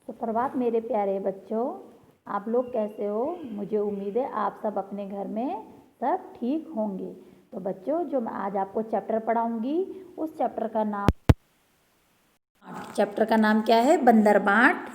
सुप्रभात मेरे प्यारे बच्चों, आप लोग कैसे हो। मुझे उम्मीद है आप सब अपने घर में सब ठीक होंगे। तो बच्चों, जो मैं आज आपको चैप्टर पढ़ाऊंगी उस चैप्टर का नाम क्या है? बंदर बांट।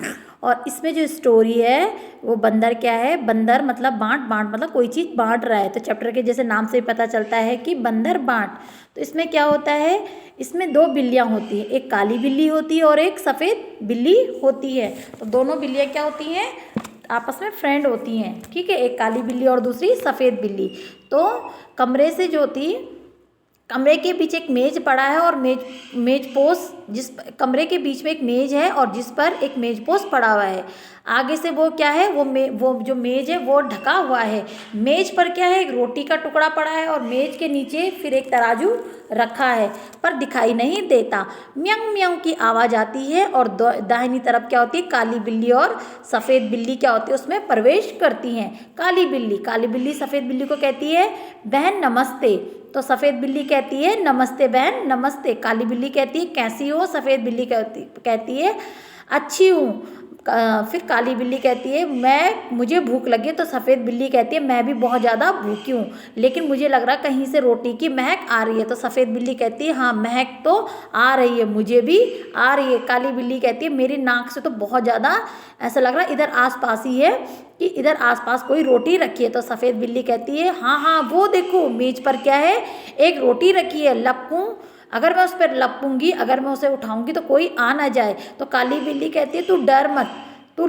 और इसमें जो स्टोरी है वो बंदर क्या है? बंदर मतलब बांट, बांट मतलब कोई चीज़ बांट रहा है। तो चैप्टर के जैसे नाम से ही पता चलता है कि बंदर बांट। तो इसमें क्या होता है? इसमें दो बिल्लियाँ होती हैं, एक काली बिल्ली होती है और एक सफ़ेद बिल्ली होती है। तो दोनों बिल्लियाँ क्या होती हैं? आपस में फ्रेंड होती हैं, ठीक है। एक काली बिल्ली और दूसरी सफ़ेद बिल्ली। तो कमरे से जो थी, कमरे के बीच एक मेज पड़ा है और मेज पोस, जिस कमरे के बीच में एक मेज है और जिस पर एक मेज पोस पड़ा हुआ है। आगे से वो क्या है? वो जो मेज है वो ढका हुआ है। मेज पर क्या है? एक रोटी का टुकड़ा पड़ा है और मेज के नीचे फिर एक तराजू रखा है, पर दिखाई नहीं देता। म्यांग म्यांग की आवाज़ आती है और दाहिनी तरफ क्या होती है? काली बिल्ली और सफ़ेद बिल्ली क्या होती है? उसमें प्रवेश करती हैं। काली बिल्ली सफ़ेद बिल्ली को कहती है, बहन नमस्ते। तो सफ़ेद बिल्ली कहती है, नमस्ते बहन नमस्ते। काली बिल्ली कहती है, कैसी हो? सफ़ेद बिल्ली कहती है, अच्छी हूँ। फिर काली बिल्ली कहती है, मुझे भूख लगी है। तो सफ़ेद बिल्ली कहती है, मैं भी बहुत ज़्यादा भूखी हूँ, लेकिन मुझे लग रहा है कहीं से रोटी की महक आ रही है। तो सफ़ेद बिल्ली कहती है, हाँ महक तो आ रही है, मुझे भी आ रही है। काली बिल्ली कहती है, मेरी नाक से तो बहुत ज़्यादा ऐसा लग रहा है इधर आसपास ही है, कि इधर आसपास कोई रोटी रखी है। तो सफ़ेद बिल्ली कहती है, हाँ हाँ वो देखो मेज पर क्या है? एक रोटी रखी है, लपकूँ? अगर मैं उस पर लपूंगी, अगर मैं उसे उठाऊंगी तो कोई आ ना जाए। तो काली बिल्ली कहती है, तू डर मत, तू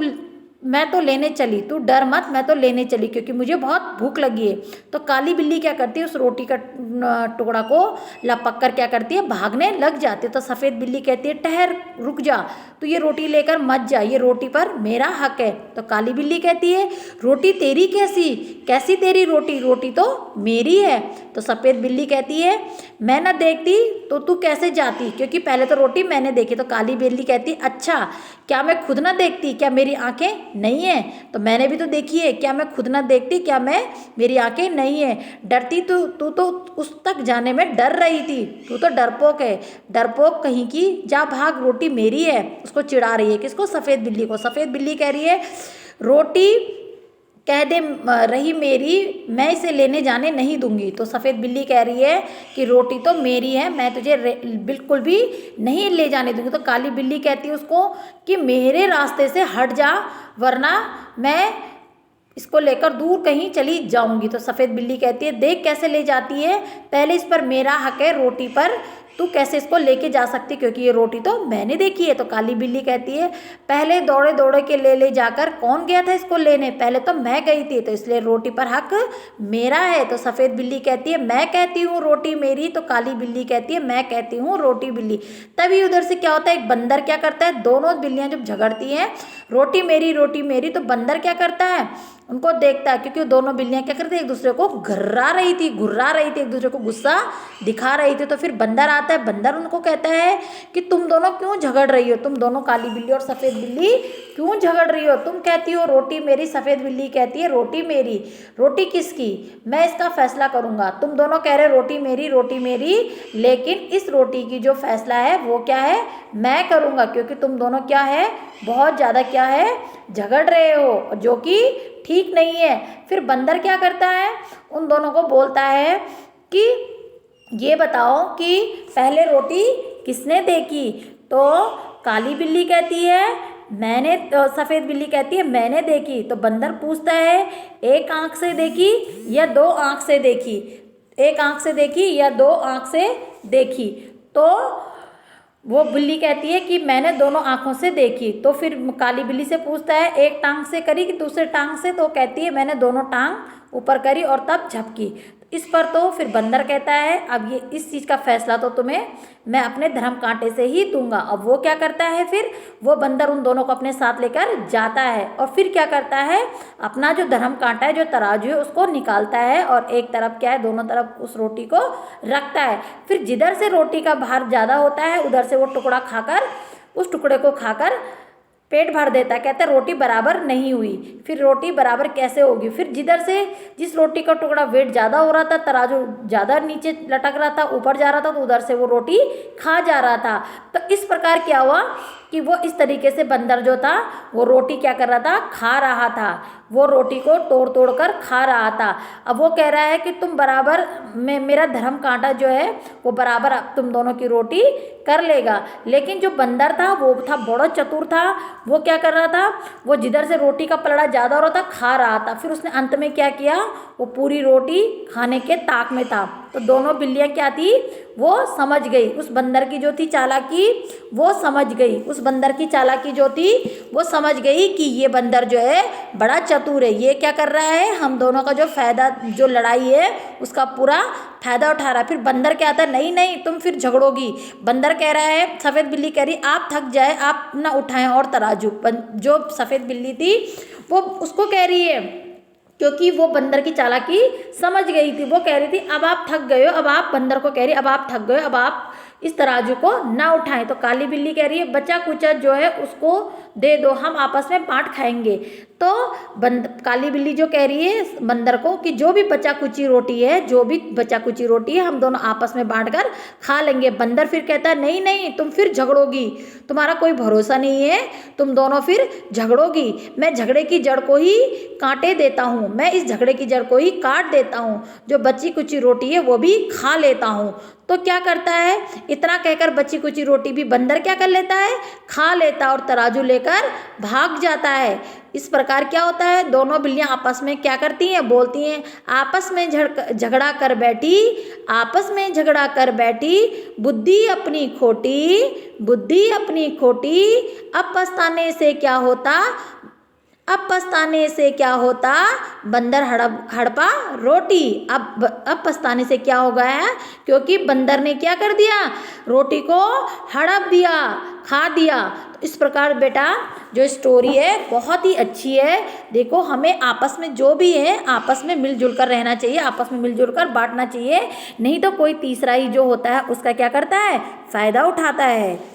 मैं तो लेने चली, तू डर मत, मैं तो लेने चली, क्योंकि मुझे बहुत भूख लगी है। तो काली बिल्ली क्या करती है? उस रोटी का टुकड़ा को लपक कर क्या करती है? भागने लग जाती है। तो सफ़ेद बिल्ली कहती है, ठहर, रुक जा, तू ये रोटी लेकर मत जा, ये रोटी पर मेरा हक है। तो काली बिल्ली कहती है, रोटी तेरी कैसी? कैसी तेरी रोटी? रोटी तो मेरी है। तो सफ़ेद बिल्ली कहती है, मैं ना देखती तो तू कैसे जाती, क्योंकि पहले तो रोटी मैंने देखी। तो काली बिल्ली कहती, अच्छा, क्या मैं खुद ना देखती? क्या मेरी आंखें नहीं है? तो मैंने भी तो देखी है, क्या मैं खुद ना देखती? क्या मेरी आंखें नहीं है? डरती तू तो उस तक जाने में डर रही थी, तू तो डरपोक है, डरपोक कहीं की, जा भाग, रोटी मेरी है। उसको चिढ़ा रही है, किसको? सफ़ेद बिल्ली को। सफ़ेद बिल्ली कह रही है, रोटी कह दे रही मेरी, मैं इसे लेने जाने नहीं दूंगी। तो सफ़ेद बिल्ली कह रही है कि रोटी तो मेरी है, मैं तुझे बिल्कुल भी नहीं ले जाने दूंगी। तो काली बिल्ली कहती है उसको कि मेरे रास्ते से हट जा, वरना मैं इसको लेकर दूर कहीं चली जाऊंगी। तो सफ़ेद बिल्ली कहती है, देख कैसे ले जाती है, पहले इस पर मेरा हक है, रोटी पर तू कैसे इसको लेके जा सकती, क्योंकि ये रोटी तो मैंने देखी है। तो काली बिल्ली कहती है, पहले दौड़े दौड़े के ले जाकर कौन गया था इसको लेने? पहले तो मैं गई थी, तो इसलिए रोटी पर हक मेरा है। तो सफ़ेद बिल्ली कहती है, मैं कहती हूँ रोटी मेरी। तो काली बिल्ली कहती है, मैं कहती हूँ रोटी बिल्ली। तभी उधर से क्या होता है? एक बंदर क्या करता है? दोनों बिल्लियाँ जब झगड़ती हैं, रोटी मेरी, तो बंदर क्या करता है? उनको देखता है, क्योंकि दोनों बिल्लियाँ क्या करती एक दूसरे को घुर्रा रही थी, एक दूसरे को गुस्सा दिखा रही थी। तो फिर बंदर आता है, बंदर उनको कहता है कि तुम दोनों क्यों झगड़ रही हो? तुम दोनों काली बिल्ली और सफ़ेद बिल्ली क्यों झगड़ रही हो? तुम कहती हो रोटी मेरी, सफ़ेद बिल्ली कहती है रोटी मेरी। रोटी किसकी? मैं इसका फैसला करूंगा। तुम दोनों कह रहे रोटी मेरी, लेकिन इस रोटी की जो फैसला है वो क्या है? मैं करूंगा, क्योंकि तुम दोनों क्या है? बहुत ज़्यादा क्या है? झगड़ रहे हो, जो कि ठीक नहीं है। फिर बंदर क्या करता है? उन दोनों को बोलता है कि ये बताओ कि पहले रोटी किसने देखी? तो काली बिल्ली कहती है, मैंने। सफ़ेद बिल्ली कहती है, मैंने देखी। तो बंदर पूछता है, एक आंख से देखी या दो आंख से देखी? एक आंख से देखी या दो आंख से देखी? तो वो बिल्ली कहती है कि मैंने दोनों आंखों से देखी। तो फिर काली बिल्ली से पूछता है, एक टांग से करी कि दूसरे टांग से? तो कहती है, मैंने दोनों टांग ऊपर करी और तब झपकी। इस पर तो फिर बंदर कहता है, अब ये इस चीज़ का फैसला तो तुम्हें मैं अपने धर्म कांटे से ही दूंगा। अब वो क्या करता है? फिर वो बंदर उन दोनों को अपने साथ लेकर जाता है और फिर क्या करता है? अपना जो धर्म कांटा है, जो तराजू है, उसको निकालता है और एक तरफ क्या है? दोनों तरफ उस रोटी को रखता है। फिर जिधर से रोटी का भार ज़्यादा होता है, उधर से वो टुकड़ा खाकर, उस टुकड़े को खाकर पेट भर देता है। कहता है रोटी बराबर नहीं हुई। फिर रोटी बराबर कैसे होगी? फिर जिस रोटी का टुकड़ा वेट ज़्यादा हो रहा था, तराजू ज़्यादा नीचे लटक रहा था, ऊपर जा रहा था, तो उधर से वो रोटी खा जा रहा था। तो इस प्रकार क्या हुआ कि वो इस तरीके से बंदर जो था वो रोटी क्या कर रहा था, खा रहा था। वो रोटी को तोड़ तोड़ कर खा रहा था। अब वो कह रहा है कि तुम बराबर में मेरा धर्म कांटा जो है वो बराबर तुम दोनों की रोटी कर लेगा। लेकिन जो बंदर था वो था बड़ा चतुर था। वो क्या कर रहा था, वो जिधर से रोटी का पलड़ा ज़्यादा हो रहा था खा रहा था। फिर उसने अंत में क्या किया, वो पूरी रोटी खाने के ताक में था। तो दोनों बिल्लियाँ क्या थी, वो समझ गई। उस बंदर की जो थी चालाकी वो समझ गई। उस बंदर की चालाकी जो थी वो समझ गई कि ये बंदर जो है बड़ा चतुर है। ये क्या कर रहा है, हम दोनों का जो फ़ायदा, जो लड़ाई है उसका पूरा फ़ायदा उठा रहा है। फिर बंदर क्या आता है, नहीं नहीं तुम फिर झगड़ोगी। बंदर कह रहा है, सफ़ेद बिल्ली कह रही आप थक जाए, आप ना उठाएं और तराजू। जो सफ़ेद बिल्ली थी वो उसको कह रही है, क्योंकि वो बंदर की चालाकी समझ गई थी। वो कह रही थी अब आप थक गए हो, अब आप, बंदर को कह रही अब आप थक गए हो, अब आप इस तराजू को ना उठाएं। तो काली बिल्ली कह रही है बचा कुचा जो है उसको दे दो, हम आपस में बांट खाएंगे। तो काली बिल्ली जो कह रही है बंदर को कि जो भी बचा कुची रोटी है, जो भी बचा कुची रोटी है हम दोनों आपस में बांट कर खा लेंगे। बंदर फिर कहता है नहीं नहीं तुम फिर झगड़ोगी, तुम्हारा कोई भरोसा नहीं है, तुम दोनों फिर झगड़ोगी। मैं झगड़े की जड़ को ही काटे देता हूँ, मैं इस झगड़े की जड़ को ही काट देता हूँ, जो बची कुची रोटी है वो भी खा लेता हूँ। तो क्या करता है, इतना कहकर बची कुची रोटी भी बंदर क्या कर लेता है, खा लेता और तराजू लेकर भाग जाता है। इस प्रकार क्या होता है, दोनों बिल्लियां आपस में क्या करती हैं, बोलती हैं, आपस में झगड़ा कर बैठी, आपस में झगड़ा कर बैठी, बुद्धि अपनी खोटी, बुद्धि अपनी खोटी, अब पछताने से क्या होता, अब पछताने से क्या होता, बंदर हड़पा रोटी। अब पछताने से क्या हो गया है, क्योंकि बंदर ने क्या कर दिया, रोटी को हड़प दिया, खा दिया। तो इस प्रकार बेटा जो स्टोरी है बहुत ही अच्छी है। देखो हमें आपस में जो भी है आपस में मिलजुल कर रहना चाहिए, आपस में मिलजुल कर बांटना चाहिए, नहीं तो कोई तीसरा ही जो होता है उसका क्या करता है, फ़ायदा उठाता है।